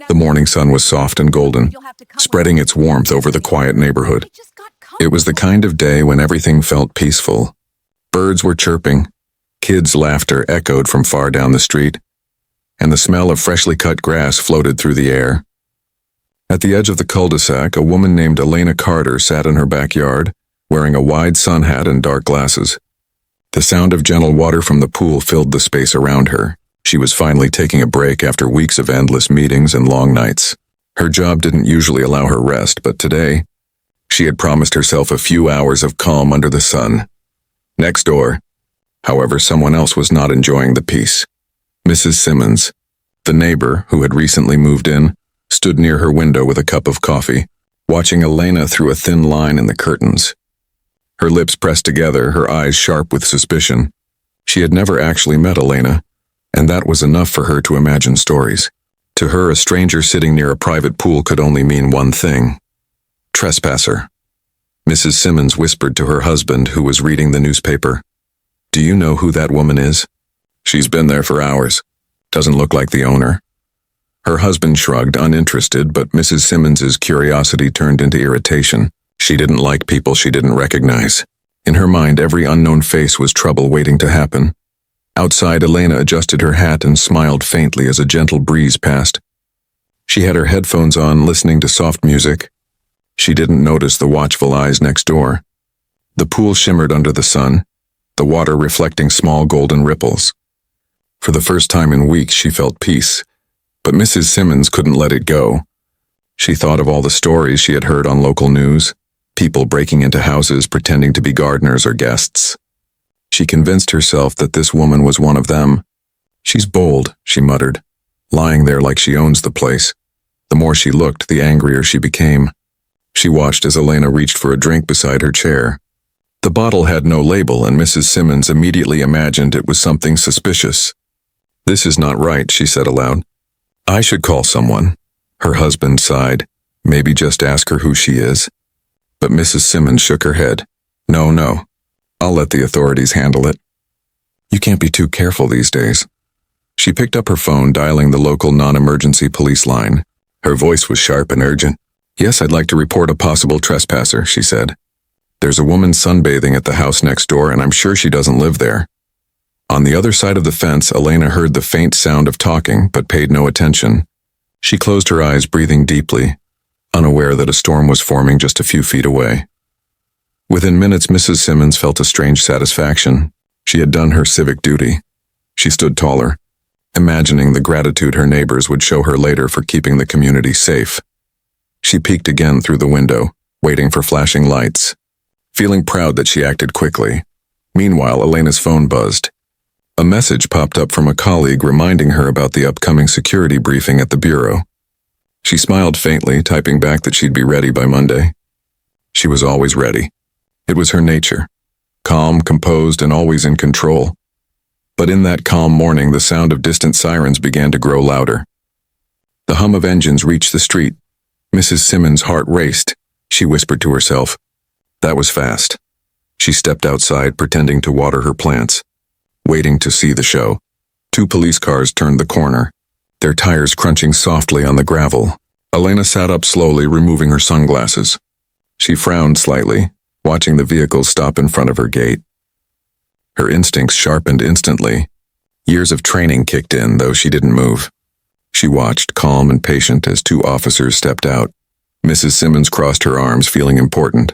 The morning sun was soft and golden, spreading its warmth over the quiet neighborhood. It was the kind of day when everything felt peaceful. Birds were chirping, kids' laughter echoed from far down the street, and the smell of freshly cut grass floated through the air. At the edge of the cul-de-sac, a woman named Elena Carter sat in her backyard, wearing a wide sun hat and dark glasses. The sound of gentle water from the pool filled the space around her. She was finally taking a break after weeks of endless meetings and long nights. Her job didn't usually allow her rest, but today, she had promised herself a few hours of calm under the sun. Next door, however, someone else was not enjoying the peace. Mrs. Simmons, the neighbor who had recently moved in, stood near her window with a cup of coffee, watching Elena through a thin line in the curtains. Her lips pressed together, her eyes sharp with suspicion. She had never actually met Elena, and that was enough for her to imagine stories. To her, a stranger sitting near a private pool could only mean one thing: trespasser. Mrs. Simmons whispered to her husband, who was reading the newspaper. "Do you know who that woman is? She's been there for hours. Doesn't look like the owner." Her husband shrugged, uninterested, but Mrs. Simmons's curiosity turned into irritation. She didn't like people she didn't recognize. In her mind, every unknown face was trouble waiting to happen. Outside, Elena adjusted her hat and smiled faintly as a gentle breeze passed. She had her headphones on, listening to soft music. She didn't notice the watchful eyes next door. The pool shimmered under the sun, the water reflecting small golden ripples. For the first time in weeks, she felt peace, but Mrs. Simmons couldn't let it go. She thought of all the stories she had heard on local news, people breaking into houses pretending to be gardeners or guests. She convinced herself that this woman was one of them. "She's bold," she muttered, lying there like she owns the place. The more she looked, the angrier she became. She watched as Elena reached for a drink beside her chair. The bottle had no label, and Mrs. Simmons immediately imagined it was something suspicious. "This is not right," she said aloud. "I should call someone." Her husband sighed. "Maybe just ask her who she is." But Mrs. Simmons shook her head. No. I'll let the authorities handle it. You can't be too careful these days." She picked up her phone, dialing the local non-emergency police line. Her voice was sharp and urgent. "Yes, I'd like to report a possible trespasser," she said. "There's a woman sunbathing at the house next door, and I'm sure she doesn't live there." On the other side of the fence, Elena heard the faint sound of talking, but paid no attention. She closed her eyes, breathing deeply, unaware that a storm was forming just a few feet away. Within minutes, Mrs. Simmons felt a strange satisfaction. She had done her civic duty. She stood taller, imagining the gratitude her neighbors would show her later for keeping the community safe. She peeked again through the window, waiting for flashing lights, feeling proud that she acted quickly. Meanwhile, Elena's phone buzzed. A message popped up from a colleague reminding her about the upcoming security briefing at the bureau. She smiled faintly, typing back that she'd be ready by Monday. She was always ready. It was her nature, calm, composed, and always in control. But in that calm morning, the sound of distant sirens began to grow louder. The hum of engines reached the street. Mrs. Simmons' heart raced. She whispered to herself. That was fast. She stepped outside, pretending to water her plants, waiting to see the show. 2 police cars turned the corner, their tires crunching softly on the gravel. Elena sat up slowly, removing her sunglasses. She frowned slightly, watching the vehicles stop in front of her gate. Her instincts sharpened instantly. Years of training kicked in, though she didn't move. She watched, calm and patient, as 2 officers stepped out. Mrs. Simmons crossed her arms, feeling important.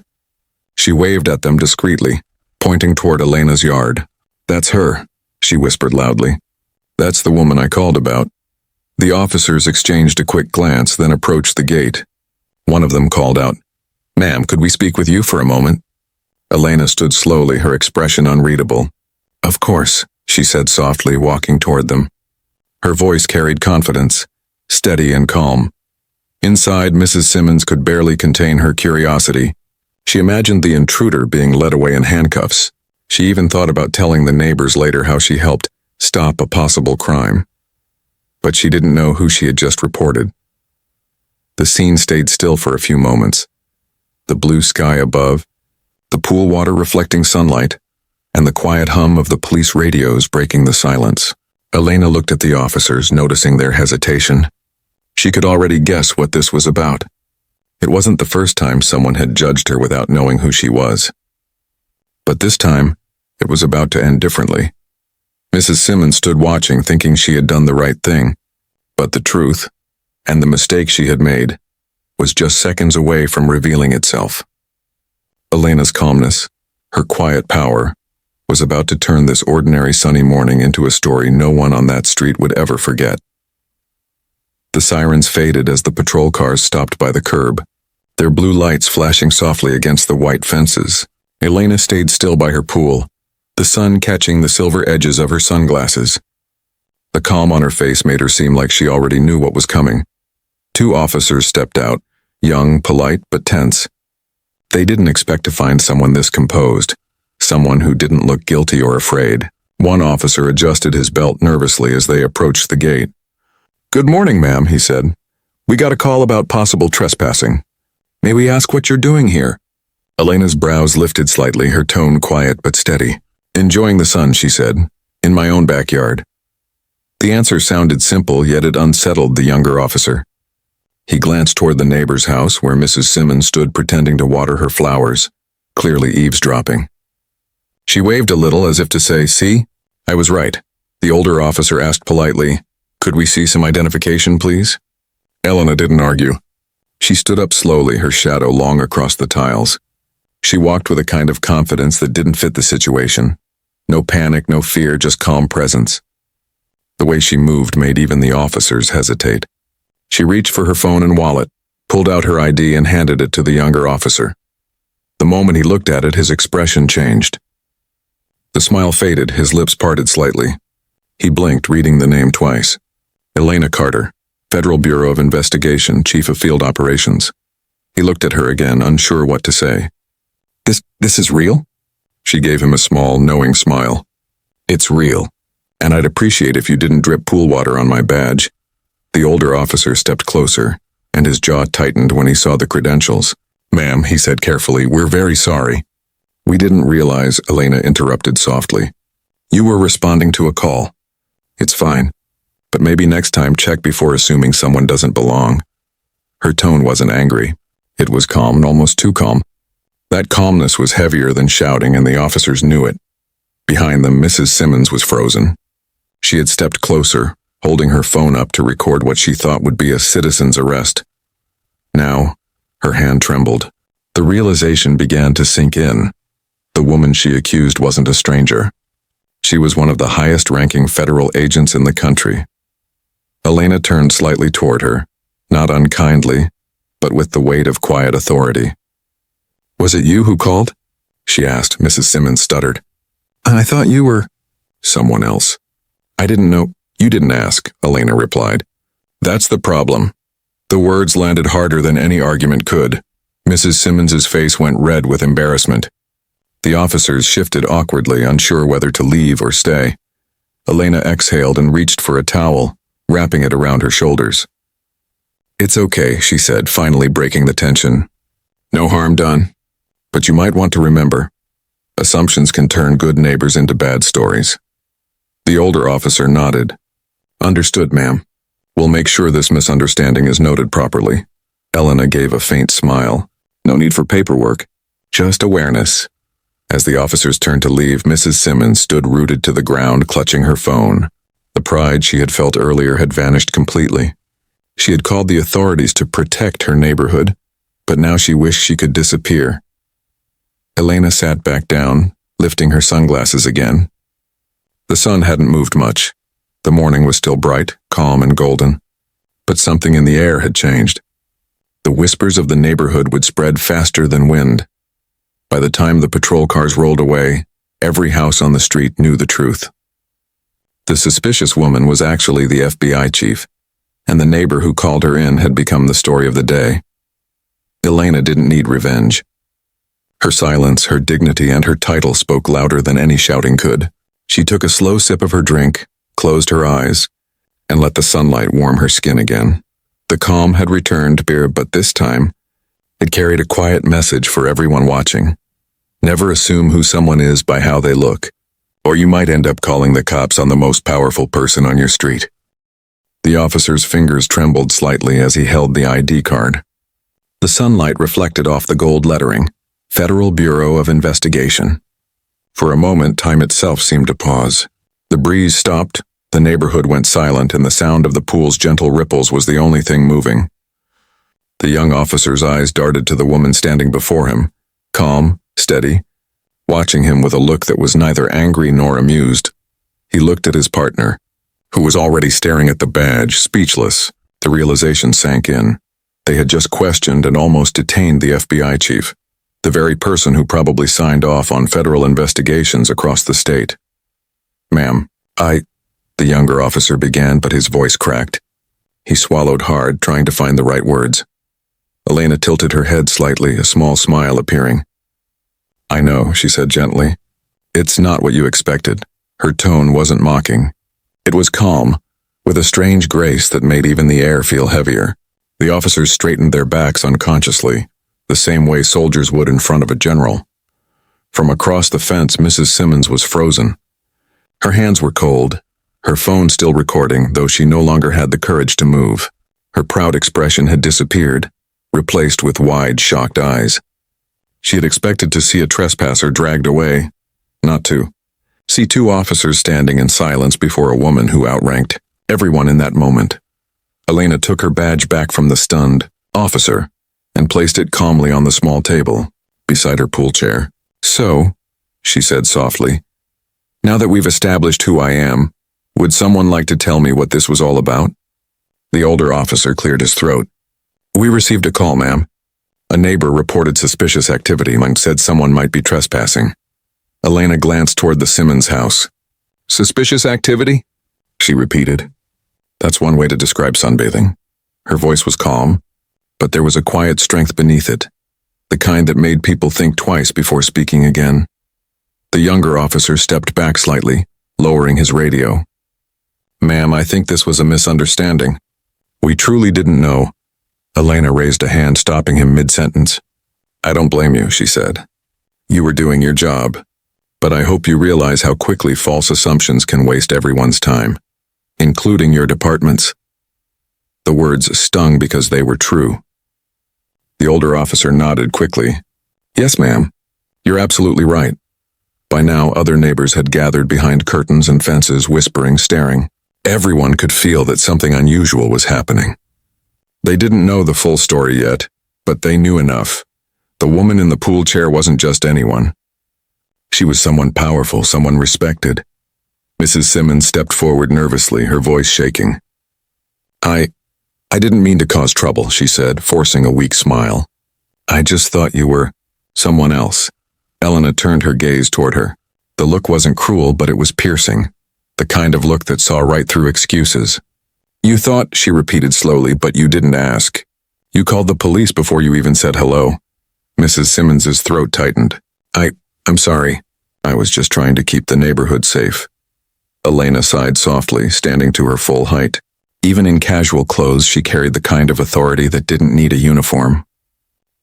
She waved at them discreetly, pointing toward Elena's yard. "That's her," she whispered loudly. "That's the woman I called about." The officers exchanged a quick glance, then approached the gate. One of them called out, "Ma'am, could we speak with you for a moment?" Elena stood slowly, her expression unreadable. "Of course," she said softly, walking toward them. Her voice carried confidence, steady and calm. Inside, Mrs. Simmons could barely contain her curiosity. She imagined the intruder being led away in handcuffs. She even thought about telling the neighbors later how she helped stop a possible crime. But she didn't know who she had just reported. The scene stayed still for a few moments. The blue sky above, the pool water reflecting sunlight, and the quiet hum of the police radios breaking the silence. Elena looked at the officers, noticing their hesitation. She could already guess what this was about. It wasn't the first time someone had judged her without knowing who she was. But this time, it was about to end differently. Mrs. Simmons stood watching, thinking she had done the right thing. But the truth, and the mistake she had made, was just seconds away from revealing itself. Elena's calmness, her quiet power, was about to turn this ordinary sunny morning into a story no one on that street would ever forget. The sirens faded as the patrol cars stopped by the curb, their blue lights flashing softly against the white fences. Elena stayed still by her pool, the sun catching the silver edges of her sunglasses. The calm on her face made her seem like she already knew what was coming. Two officers stepped out, young, polite, but tense. They didn't expect to find someone this composed, someone who didn't look guilty or afraid. One officer adjusted his belt nervously as they approached the gate. "Good morning, ma'am," he said. "We got a call about possible trespassing. May we ask what you're doing here?" Elena's brows lifted slightly, her tone quiet but steady. "Enjoying the sun," she said, "in my own backyard." The answer sounded simple, yet it unsettled the younger officer. He glanced toward the neighbor's house where Mrs. Simmons stood pretending to water her flowers, clearly eavesdropping. She waved a little as if to say, "See? I was right." The older officer asked politely, "Could we see some identification, please?" Elena didn't argue. She stood up slowly, her shadow long across the tiles. She walked with a kind of confidence that didn't fit the situation. No panic, no fear, just calm presence. The way she moved made even the officers hesitate. She reached for her phone and wallet, pulled out her ID and handed it to the younger officer. The moment he looked at it, his expression changed. The smile faded, his lips parted slightly. He blinked, reading the name twice. Elena Carter, Federal Bureau of Investigation, Chief of Field Operations. He looked at her again, unsure what to say. This is real?" She gave him a small, knowing smile. "It's real, and I'd appreciate if you didn't drip pool water on my badge." The older officer stepped closer, and his jaw tightened when he saw the credentials. "Ma'am," he said carefully, "we're very sorry." "We didn't realize," Elena interrupted softly. "You were responding to a call. It's fine, but maybe next time check before assuming someone doesn't belong." Her tone wasn't angry. It was calm, almost too calm. That calmness was heavier than shouting, and the officers knew it. Behind them, Mrs. Simmons was frozen. She had stepped closer, holding her phone up to record what she thought would be a citizen's arrest. Now, her hand trembled. The realization began to sink in. The woman she accused wasn't a stranger. She was one of the highest-ranking federal agents in the country. Elena turned slightly toward her, not unkindly, but with the weight of quiet authority. "Was it you who called?" she asked. Mrs. Simmons stuttered. "I thought you were—" "Someone else." "I didn't know—" "You didn't ask," Elena replied. "That's the problem." The words landed harder than any argument could. Mrs. Simmons's face went red with embarrassment. The officers shifted awkwardly, unsure whether to leave or stay. Elena exhaled and reached for a towel, wrapping it around her shoulders. "It's okay," she said, finally breaking the tension. "No harm done. But you might want to remember, assumptions can turn good neighbors into bad stories." The older officer nodded. "Understood, ma'am. We'll make sure this misunderstanding is noted properly." Elena gave a faint smile. "No need for paperwork, just awareness." As the officers turned to leave, Mrs. Simmons stood rooted to the ground, clutching her phone. The pride she had felt earlier had vanished completely. She had called the authorities to protect her neighborhood, but now she wished she could disappear. Elena sat back down, lifting her sunglasses again. The sun hadn't moved much. The morning was still bright, calm, and golden. But something in the air had changed. The whispers of the neighborhood would spread faster than wind. By the time the patrol cars rolled away, every house on the street knew the truth. The suspicious woman was actually the FBI chief, and the neighbor who called her in had become the story of the day. Elena didn't need revenge. Her silence, her dignity, and her title spoke louder than any shouting could. She took a slow sip of her drink, closed her eyes, and let the sunlight warm her skin again. The calm had returned, but this time, it carried a quiet message for everyone watching. Never assume who someone is by how they look, or you might end up calling the cops on the most powerful person on your street. The officer's fingers trembled slightly as he held the ID card. The sunlight reflected off the gold lettering, Federal Bureau of Investigation. For a moment, time itself seemed to pause. The breeze stopped, the neighborhood went silent, and the sound of the pool's gentle ripples was the only thing moving. The young officer's eyes darted to the woman standing before him, calm, steady, watching him with a look that was neither angry nor amused. He looked at his partner, who was already staring at the badge, speechless. The realization sank in. They had just questioned and almost detained the FBI chief, the very person who probably signed off on federal investigations across the state. "Ma'am, the younger officer began, but his voice cracked. He swallowed hard, trying to find the right words. Elena tilted her head slightly, a small smile appearing. "I know," she said gently. "It's not what you expected." Her tone wasn't mocking. It was calm, with a strange grace that made even the air feel heavier. The officers straightened their backs unconsciously, the same way soldiers would in front of a general. From across the fence, Mrs. Simmons was frozen. Her hands were cold, her phone still recording, though she no longer had the courage to move. Her proud expression had disappeared, replaced with wide, shocked eyes. She had expected to see a trespasser dragged away, not to see two officers standing in silence before a woman who outranked everyone in that moment. Elena took her badge back from the stunned officer and placed it calmly on the small table beside her pool chair. "So," she said softly, "now that we've established who I am, would someone like to tell me what this was all about?" The older officer cleared his throat. "We received a call, ma'am. A neighbor reported suspicious activity and said someone might be trespassing." Elena glanced toward the Simmons house. "Suspicious activity?" she repeated. That's one way to describe sunbathing. Her voice was calm, but there was a quiet strength beneath it, the kind that made people think twice before speaking again. The younger officer stepped back slightly, lowering his radio. "Ma'am, I think this was a misunderstanding. We truly didn't know." Elena raised a hand, stopping him mid-sentence. "I don't blame you," she said. "You were doing your job, but I hope you realize how quickly false assumptions can waste everyone's time, including your department's." The words stung because they were true. The older officer nodded quickly. "Yes, ma'am. You're absolutely right." By now, other neighbors had gathered behind curtains and fences, whispering, staring. Everyone could feel that something unusual was happening. They didn't know the full story yet, but they knew enough. The woman in the pool chair wasn't just anyone. She was someone powerful, someone respected. Mrs. Simmons stepped forward nervously, her voice shaking. I didn't mean to cause trouble," she said, forcing a weak smile. "I just thought you were someone else." Elena turned her gaze toward her. The look wasn't cruel, but it was piercing, the kind of look that saw right through excuses. "You thought," she repeated slowly, "but you didn't ask. You called the police before you even said hello." Mrs. Simmons's throat tightened. I'm sorry. I was just trying to keep the neighborhood safe." Elena sighed softly, standing to her full height. Even in casual clothes, she carried the kind of authority that didn't need a uniform.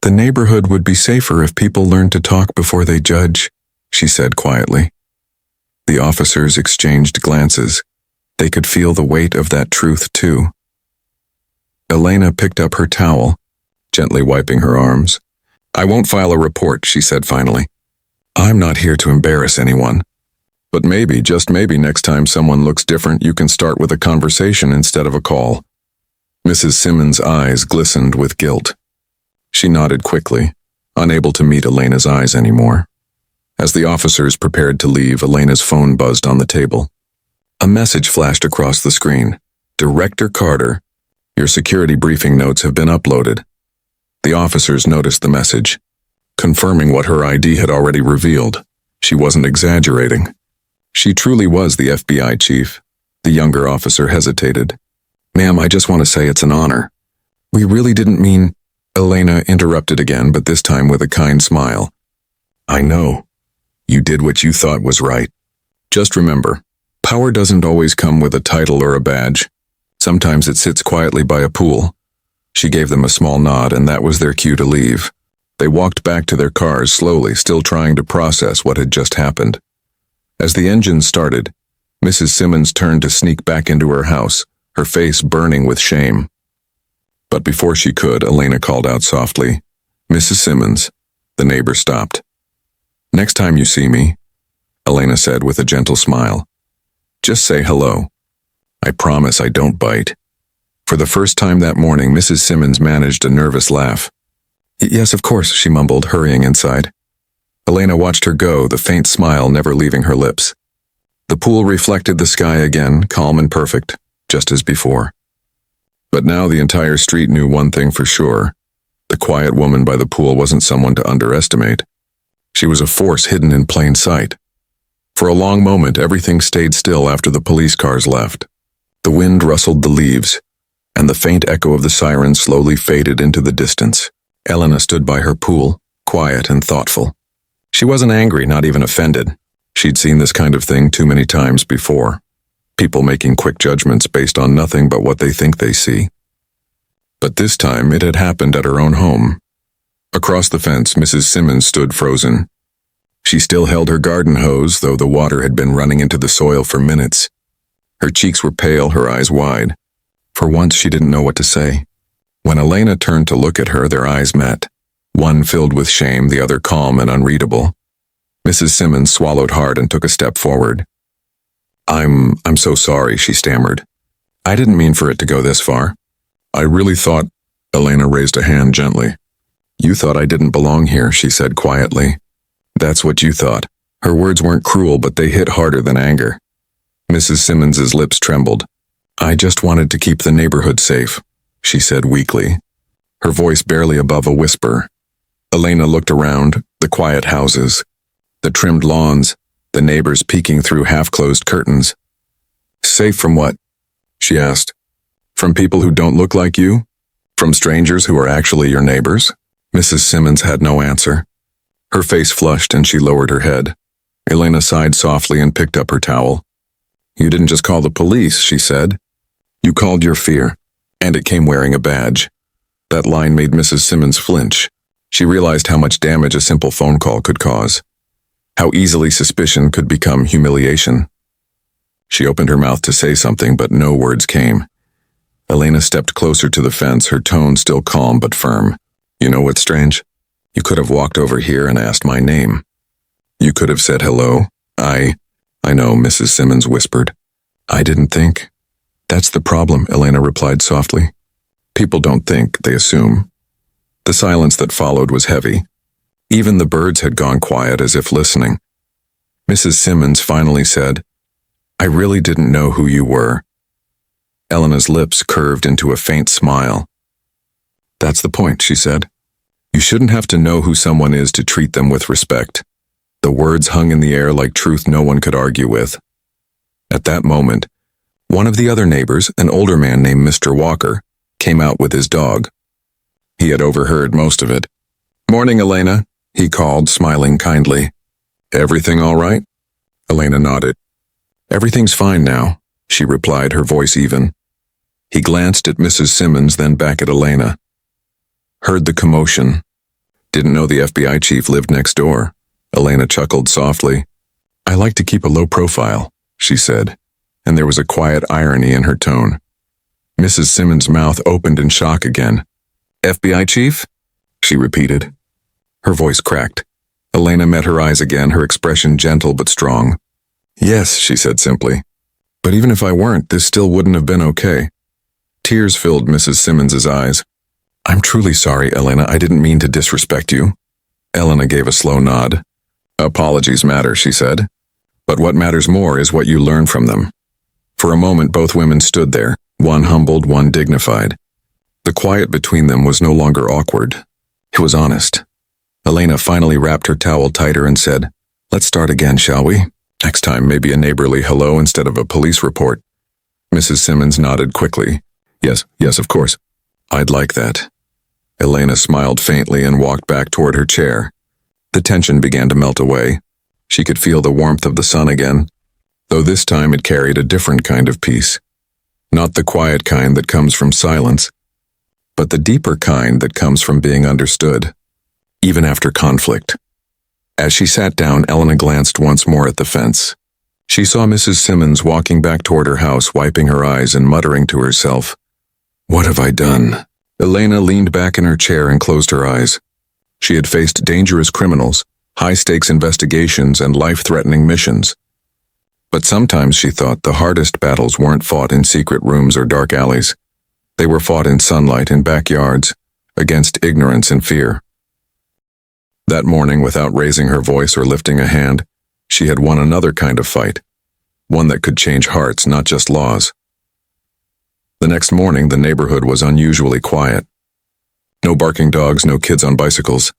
"The neighborhood would be safer if people learned to talk before they judge," she said quietly. The officers exchanged glances. They could feel the weight of that truth, too. Elena picked up her towel, gently wiping her arms. "I won't file a report," she said finally. "I'm not here to embarrass anyone. But maybe, just maybe, next time someone looks different, you can start with a conversation instead of a call." Mrs. Simmons' eyes glistened with guilt. She nodded quickly, unable to meet Elena's eyes anymore. As the officers prepared to leave, Elena's phone buzzed on the table. A message flashed across the screen. "Director Carter, your security briefing notes have been uploaded." The officers noticed the message, confirming what her ID had already revealed. She wasn't exaggerating. She truly was the FBI chief. The younger officer hesitated. "Ma'am, I just want to say it's an honor." "We really didn't mean—" Elena interrupted again, but this time with a kind smile. "I know. You did what you thought was right. Just remember, power doesn't always come with a title or a badge. Sometimes it sits quietly by a pool." She gave them a small nod, and that was their cue to leave. They walked back to their cars slowly, still trying to process what had just happened. As the engine started, Mrs. Simmons turned to sneak back into her house, her face burning with shame. But before she could, Elena called out softly, "Mrs. Simmons." The neighbor stopped. "Next time you see me," Elena said with a gentle smile, "just say hello. I promise I don't bite." For the first time that morning, Mrs. Simmons managed a nervous laugh. "Yes, of course," she mumbled, hurrying inside. Elena watched her go, the faint smile never leaving her lips. The pool reflected the sky again, calm and perfect, just as before. But now the entire street knew one thing for sure. The quiet woman by the pool wasn't someone to underestimate. She was a force hidden in plain sight. For a long moment, everything stayed still after the police cars left. The wind rustled the leaves, and the faint echo of the siren slowly faded into the distance. Elena stood by her pool, quiet and thoughtful. She wasn't angry, not even offended. She'd seen this kind of thing too many times before. People making quick judgments based on nothing but what they think they see. But this time it had happened at her own home. Across the fence, Mrs. Simmons stood frozen. She still held her garden hose, though the water had been running into the soil for minutes. Her cheeks were pale, her eyes wide. For once she didn't know what to say. When Elena turned to look at her, their eyes met. One filled with shame, the other calm and unreadable. Mrs. Simmons swallowed hard and took a step forward. I'm so sorry," she stammered. "I didn't mean for it to go this far. I really thought—" Elena raised a hand gently. "You thought I didn't belong here," she said quietly. "That's what you thought." Her words weren't cruel, but they hit harder than anger. Mrs. Simmons's lips trembled. "I just wanted to keep the neighborhood safe," she said weakly, her voice barely above a whisper. Elena looked around, the quiet houses, the trimmed lawns, the neighbors peeking through half-closed curtains. "Safe from what?" she asked. "From people who don't look like you? From strangers who are actually your neighbors?" Mrs. Simmons had no answer. Her face flushed and she lowered her head. Elena sighed softly and picked up her towel. "You didn't just call the police," she said. "You called your fear, and it came wearing a badge." That line made Mrs. Simmons flinch. She realized how much damage a simple phone call could cause. How easily suspicion could become humiliation. She opened her mouth to say something, but no words came. Elena stepped closer to the fence, her tone still calm but firm. "You know what's strange? You could have walked over here and asked my name. You could have said hello. I know," Mrs. Simmons whispered. "I didn't think." "That's the problem," Elena replied softly. "People don't think, they assume." The silence that followed was heavy. Even the birds had gone quiet, as if listening. Mrs. Simmons finally said, "I really didn't know who you were." Elena's lips curved into a faint smile. "That's the point," she said. "You shouldn't have to know who someone is to treat them with respect." The words hung in the air like truth no one could argue with. At that moment, one of the other neighbors, an older man named Mr. Walker, came out with his dog. He had overheard most of it. "Morning, Elena," he called, smiling kindly. "Everything all right?" Elena nodded. "Everything's fine now," she replied, her voice even. He glanced at Mrs. Simmons, then back at Elena. "Heard the commotion. Didn't know the FBI chief lived next door." Elena chuckled softly. "I like to keep a low profile," she said, and there was a quiet irony in her tone. Mrs. Simmons' mouth opened in shock again. "FBI chief?" she repeated. Her voice cracked. Elena met her eyes again, her expression gentle but strong. "Yes," she said simply. "But even if I weren't, this still wouldn't have been okay." Tears filled Mrs. Simmons's eyes. "I'm truly sorry, Elena. I didn't mean to disrespect you." Elena gave a slow nod. "Apologies matter," she said. "But what matters more is what you learn from them." For a moment both women stood there, one humbled, one dignified. The quiet between them was no longer awkward. It was honest. Elena finally wrapped her towel tighter and said, "Let's start again, shall we? Next time maybe a neighborly hello instead of a police report." Mrs. Simmons nodded quickly. Yes, of course. I'd like that." Elena smiled faintly and walked back toward her chair. The tension began to melt away. She could feel the warmth of the sun again, though this time it carried a different kind of peace. Not the quiet kind that comes from silence, but the deeper kind that comes from being understood, even after conflict. As she sat down, Elena glanced once more at the fence. She saw Mrs. Simmons walking back toward her house, wiping her eyes and muttering to herself, "What have I done?" Elena leaned back in her chair and closed her eyes. She had faced dangerous criminals, high-stakes investigations, and life-threatening missions. But sometimes she thought the hardest battles weren't fought in secret rooms or dark alleys. They were fought in sunlight in backyards, against ignorance and fear. That morning, without raising her voice or lifting a hand, she had won another kind of fight, one that could change hearts, not just laws. The next morning, the neighborhood was unusually quiet. No barking dogs, no kids on bicycles,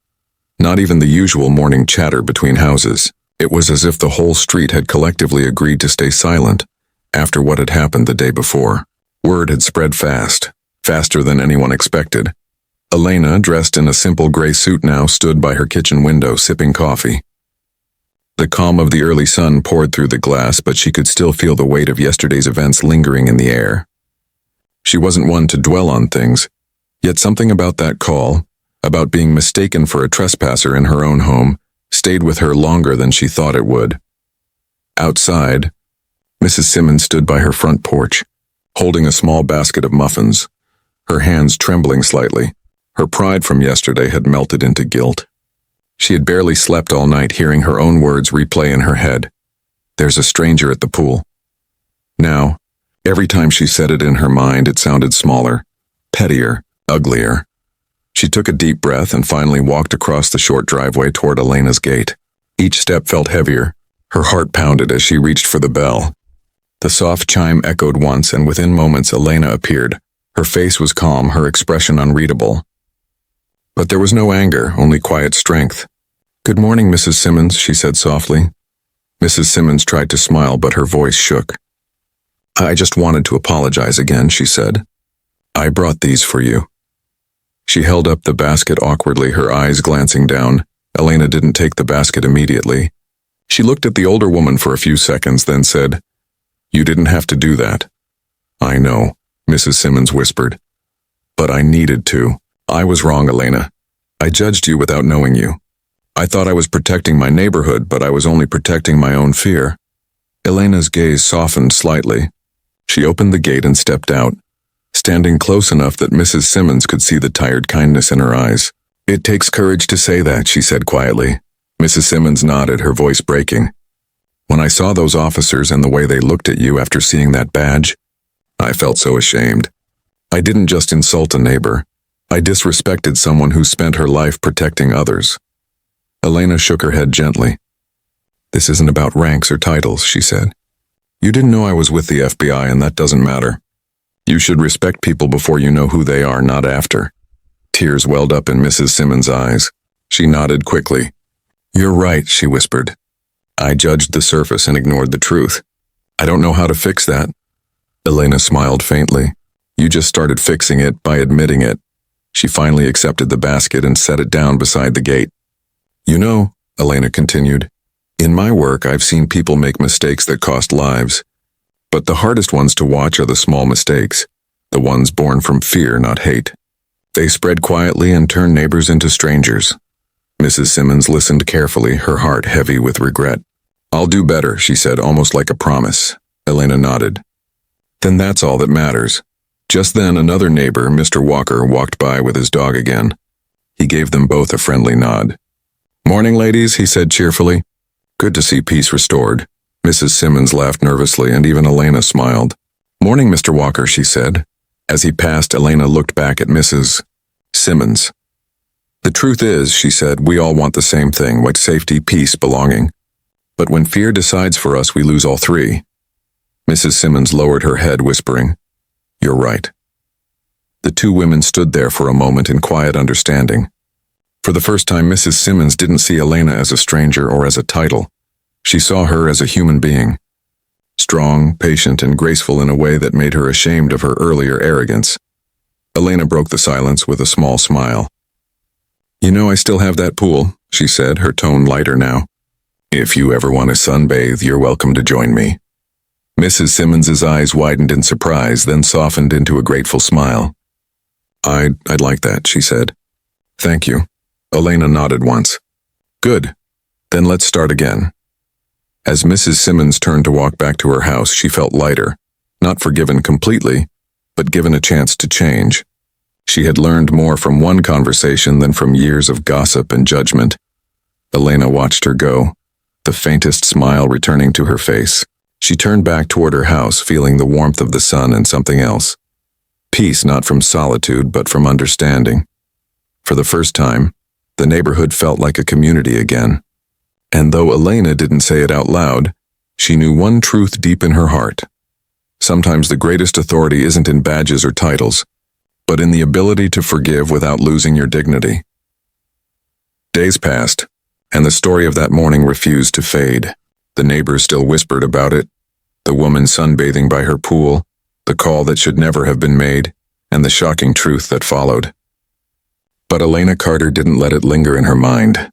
not even the usual morning chatter between houses. It was as if the whole street had collectively agreed to stay silent after what had happened the day before. Word had spread fast, faster than anyone expected. Elena, dressed in a simple gray suit now, stood by her kitchen window sipping coffee. The calm of the early sun poured through the glass, but she could still feel the weight of yesterday's events lingering in the air. She wasn't one to dwell on things, yet something about that call, about being mistaken for a trespasser in her own home, stayed with her longer than she thought it would. Outside, Mrs. Simmons stood by her front porch, holding a small basket of muffins, her hands trembling slightly. Her pride from yesterday had melted into guilt. She had barely slept all night, hearing her own words replay in her head. "There's a stranger at the pool." Now, every time she said it in her mind, it sounded smaller, pettier, uglier. She took a deep breath and finally walked across the short driveway toward Elena's gate. Each step felt heavier. Her heart pounded as she reached for the bell. The soft chime echoed once, and within moments Elena appeared. Her face was calm, her expression unreadable. But there was no anger, only quiet strength. "Good morning, Mrs. Simmons," she said softly. Mrs. Simmons tried to smile, but her voice shook. "I just wanted to apologize again," she said. "I brought these for you." She held up the basket awkwardly, her eyes glancing down. Elena didn't take the basket immediately. She looked at the older woman for a few seconds, then said, "You didn't have to do that." "I know," Mrs. Simmons whispered. "But I needed to. I was wrong, Elena. I judged you without knowing you. I thought I was protecting my neighborhood, but I was only protecting my own fear." Elena's gaze softened slightly. She opened the gate and stepped out, standing close enough that Mrs. Simmons could see the tired kindness in her eyes. "It takes courage to say that," she said quietly. Mrs. Simmons nodded, her voice breaking. "When I saw those officers and the way they looked at you after seeing that badge, I felt so ashamed. I didn't just insult a neighbor. I disrespected someone who spent her life protecting others." Elena shook her head gently. "This isn't about ranks or titles," she said. "You didn't know I was with the FBI, and that doesn't matter. You should respect people before you know who they are, not after." Tears welled up in Mrs. Simmons' eyes. She nodded quickly. "You're right," she whispered. "I judged the surface and ignored the truth. I don't know how to fix that." Elena smiled faintly. "You just started fixing it by admitting it." She finally accepted the basket and set it down beside the gate. "You know," Elena continued, "in my work I've seen people make mistakes that cost lives. But the hardest ones to watch are the small mistakes, the ones born from fear, not hate. They spread quietly and turn neighbors into strangers." Mrs. Simmons listened carefully, her heart heavy with regret. "I'll do better," she said, almost like a promise. Elena nodded. "Then that's all that matters." Just then, another neighbor, Mr. Walker, walked by with his dog again. He gave them both a friendly nod. "Morning, ladies," he said cheerfully. "Good to see peace restored." Mrs. Simmons laughed nervously, and even Elena smiled. "Morning, Mr. Walker," she said. As he passed, Elena looked back at Mrs. Simmons. "The truth is," she said, "we all want the same thing, like safety, peace, belonging. But when fear decides for us, we lose all three." Mrs. Simmons lowered her head, whispering, "You're right." The two women stood there for a moment in quiet understanding. For the first time, Mrs. Simmons didn't see Elena as a stranger or as a title. She saw her as a human being, strong, patient, and graceful in a way that made her ashamed of her earlier arrogance. Elena broke the silence with a small smile. "You know, I still have that pool," she said, her tone lighter now. "If you ever want to sunbathe, you're welcome to join me." Mrs. Simmons's eyes widened in surprise, then softened into a grateful smile. I'd like that," she said. "Thank you." Elena nodded once. "Good. Then let's start again." As Mrs. Simmons turned to walk back to her house, she felt lighter, not forgiven completely, but given a chance to change. She had learned more from one conversation than from years of gossip and judgment. Elena watched her go, the faintest smile returning to her face. She turned back toward her house, feeling the warmth of the sun and something else. Peace not from solitude, but from understanding. For the first time, the neighborhood felt like a community again. And though Elena didn't say it out loud, she knew one truth deep in her heart. Sometimes the greatest authority isn't in badges or titles, but in the ability to forgive without losing your dignity. Days passed, and the story of that morning refused to fade. The neighbors still whispered about it, the woman sunbathing by her pool, the call that should never have been made, and the shocking truth that followed. But Elena Carter didn't let it linger in her mind.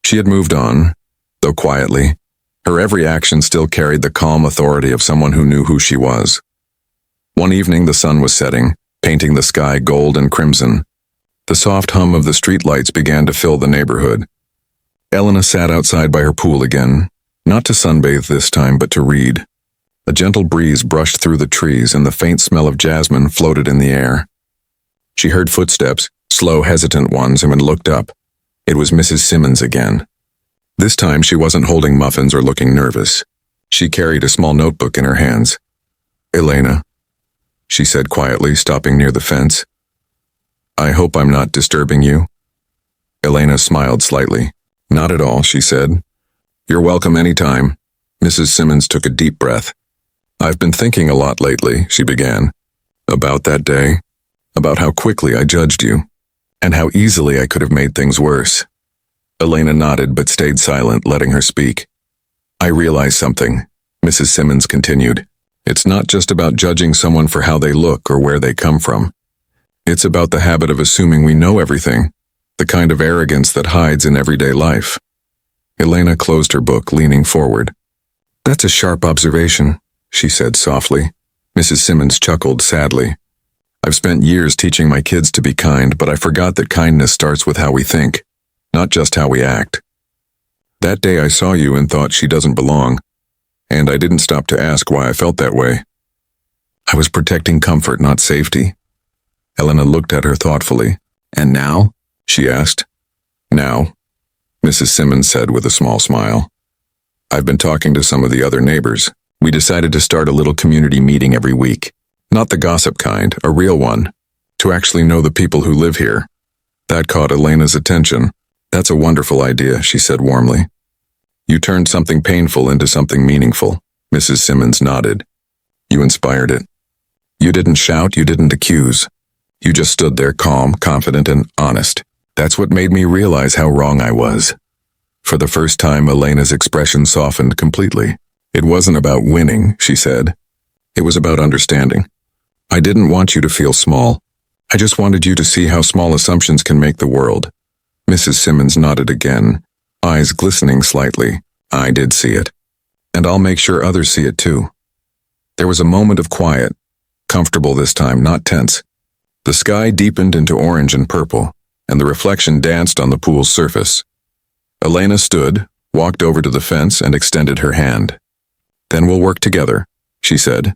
She had moved on, though quietly. Her every action still carried the calm authority of someone who knew who she was. One evening the sun was setting, painting the sky gold and crimson. The soft hum of the streetlights began to fill the neighborhood. Elena sat outside by her pool again, not to sunbathe this time, but to read. A gentle breeze brushed through the trees and the faint smell of jasmine floated in the air. She heard footsteps, slow, hesitant ones, and looked up. It was Mrs. Simmons again. This time she wasn't holding muffins or looking nervous. She carried a small notebook in her hands. "Elena," she said quietly, stopping near the fence. "I hope I'm not disturbing you." Elena smiled slightly. "Not at all," she said. "You're welcome anytime." Mrs. Simmons took a deep breath. "I've been thinking a lot lately," she began. "About that day. About how quickly I judged you. And how easily I could have made things worse." Elena nodded but stayed silent, letting her speak. "I realized something," Mrs. Simmons continued. "It's not just about judging someone for how they look or where they come from. It's about the habit of assuming we know everything, the kind of arrogance that hides in everyday life." Elena closed her book, leaning forward. "That's a sharp observation," she said softly. Mrs. Simmons chuckled sadly. "I've spent years teaching my kids to be kind, but I forgot that kindness starts with how we think, not just how we act. That day I saw you and thought she doesn't belong, and I didn't stop to ask why I felt that way. I was protecting comfort, not safety." Elena looked at her thoughtfully. "And now?" she asked. "Now," Mrs. Simmons said with a small smile. "I've been talking to some of the other neighbors. We decided to start a little community meeting every week. Not the gossip kind, a real one. To actually know the people who live here." That caught Elena's attention. "That's a wonderful idea," she said warmly. "You turned something painful into something meaningful." Mrs. Simmons nodded. "You inspired it. You didn't shout, you didn't accuse. You just stood there calm, confident, and honest. That's what made me realize how wrong I was." For the first time, Elena's expression softened completely. "It wasn't about winning," she said. "It was about understanding. I didn't want you to feel small. I just wanted you to see how small assumptions can make the world." Mrs. Simmons nodded again, eyes glistening slightly. "I did see it. And I'll make sure others see it too." There was a moment of quiet, comfortable this time, not tense. The sky deepened into orange and purple, and the reflection danced on the pool's surface. Elena stood, walked over to the fence, and extended her hand. "Then we'll work together," she said.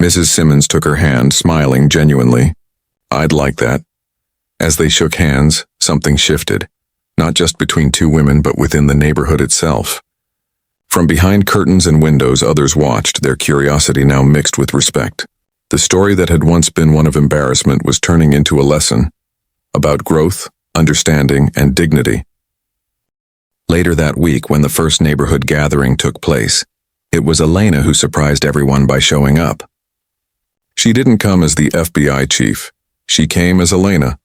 Mrs. Simmons took her hand, smiling genuinely. "I'd like that." As they shook hands, something shifted, not just between two women but within the neighborhood itself. From behind curtains and windows, others watched, their curiosity now mixed with respect. The story that had once been one of embarrassment was turning into a lesson about growth, understanding, and dignity. Later that week, when the first neighborhood gathering took place, it was Elena who surprised everyone by showing up. She didn't come as the FBI chief. She came as Elena,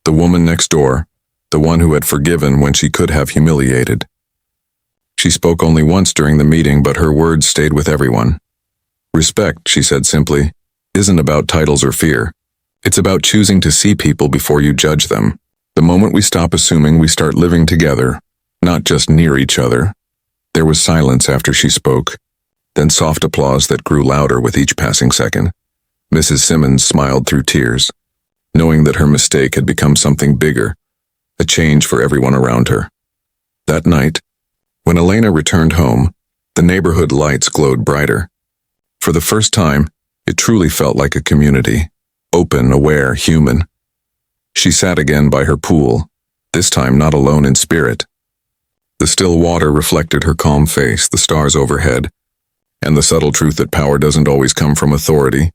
the woman next door, the one who had forgiven when she could have humiliated. She spoke only once during the meeting, but her words stayed with everyone. "Respect," she said simply, "isn't about titles or fear. It's about choosing to see people before you judge them. The moment we stop assuming, we start living together, not just near each other." There was silence after she spoke, then soft applause that grew louder with each passing second. Mrs. Simmons smiled through tears, knowing that her mistake had become something bigger, a change for everyone around her. That night, when Elena returned home, The neighborhood lights glowed brighter. For the first time, it truly felt like a community. Open, aware, human. She sat again by her pool, this time not alone in spirit. The still water reflected her calm face, the stars overhead, and the subtle truth that power doesn't always come from authority.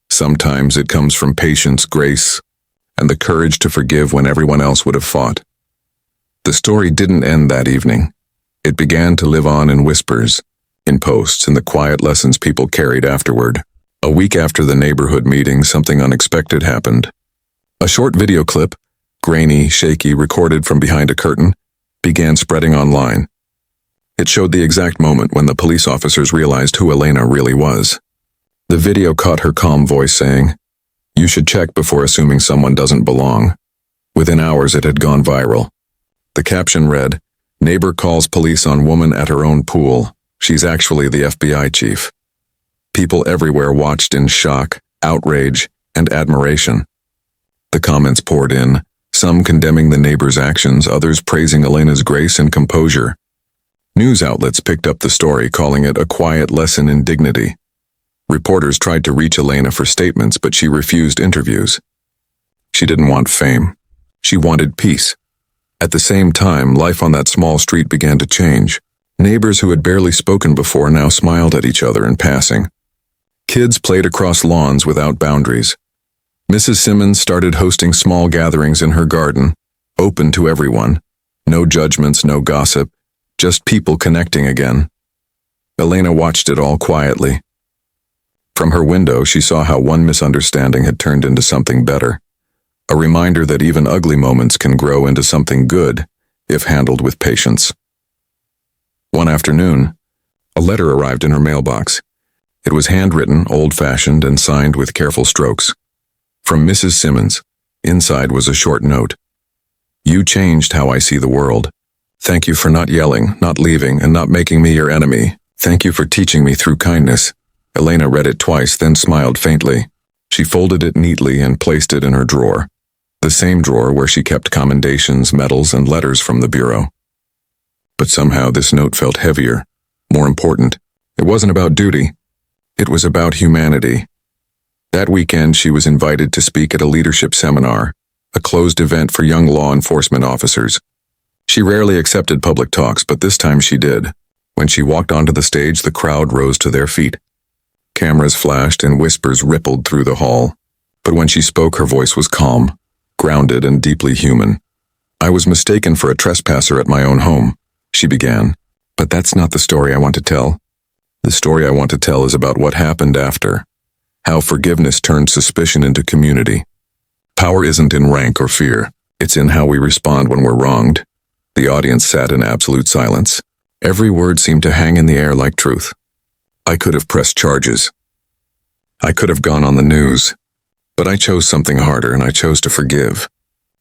Sometimes it comes from patience, grace, and the courage to forgive when everyone else would have fought. The story didn't end that evening. It began to live on in whispers, in posts, in the quiet lessons people carried afterward. A week after the neighborhood meeting, something unexpected happened. A short video clip, grainy, shaky, recorded from behind a curtain, began spreading online. It showed the exact moment when the police officers realized who Elena really was. The video caught her calm voice saying, "You should check before assuming someone doesn't belong." Within hours it had gone viral. The caption read, "Neighbor calls police on woman at her own pool. She's actually the FBI chief." People everywhere watched in shock, outrage, and admiration. The comments poured in, some condemning the neighbor's actions, others praising Elena's grace and composure. News outlets picked up the story, calling it a quiet lesson in dignity. Reporters tried to reach Elena for statements, but she refused interviews. She didn't want fame. She wanted peace. At the same time, life on that small street began to change. Neighbors who had barely spoken before now smiled at each other in passing. Kids played across lawns without boundaries. Mrs. Simmons started hosting small gatherings in her garden, open to everyone. No judgments, no gossip, just people connecting again. Elena watched it all quietly. From her window, she saw how one misunderstanding had turned into something better. A reminder that even ugly moments can grow into something good if handled with patience. One afternoon, a letter arrived in her mailbox. It was handwritten, old-fashioned, and signed with careful strokes. From Mrs. Simmons, inside was a short note. "You changed how I see the world. Thank you for not yelling, not leaving, and not making me your enemy. Thank you for teaching me through kindness." Elena read it twice, then smiled faintly. She folded it neatly and placed it in her drawer. The same drawer where she kept commendations, medals, and letters from the bureau. But somehow this note felt heavier, more important. It wasn't about duty. It was about humanity. That weekend, she was invited to speak at a leadership seminar, a closed event for young law enforcement officers. She rarely accepted public talks, but this time she did. When she walked onto the stage, the crowd rose to their feet. Cameras flashed and whispers rippled through the hall. But when she spoke, her voice was calm, grounded, and deeply human. "I was mistaken for a trespasser at my own home," she began. "But that's not the story I want to tell. The story I want to tell is about what happened after. How forgiveness turned suspicion into community. Power isn't in rank or fear. It's in how we respond when we're wronged." The audience sat in absolute silence. Every word seemed to hang in the air like truth. I could have pressed charges. I could have gone on the news. But I chose something harder, and I chose to forgive.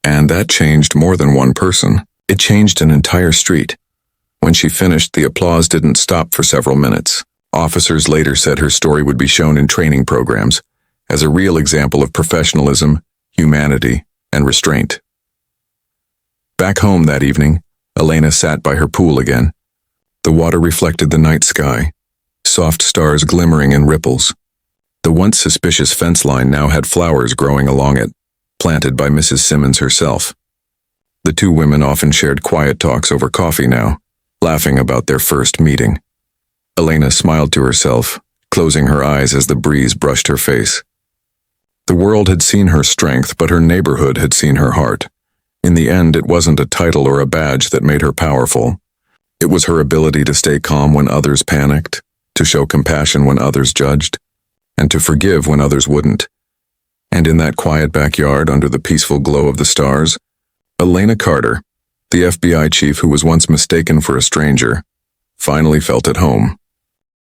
And that changed more than one person. It changed an entire street. When she finished, the applause didn't stop for several minutes. Officers later said her story would be shown in training programs as a real example of professionalism, humanity, and restraint. Back home that evening, Elena sat by her pool again. The water reflected the night sky, soft stars glimmering in ripples. The once suspicious fence line now had flowers growing along it, planted by Mrs. Simmons herself. The two women often shared quiet talks over coffee now, laughing about their first meeting. Elena smiled to herself, closing her eyes as the breeze brushed her face. The world had seen her strength, but her neighborhood had seen her heart. In the end, it wasn't a title or a badge that made her powerful. It was her ability to stay calm when others panicked, to show compassion when others judged, and to forgive when others wouldn't. And in that quiet backyard under the peaceful glow of the stars, Elena Carter, the FBI chief who was once mistaken for a stranger, finally felt at home.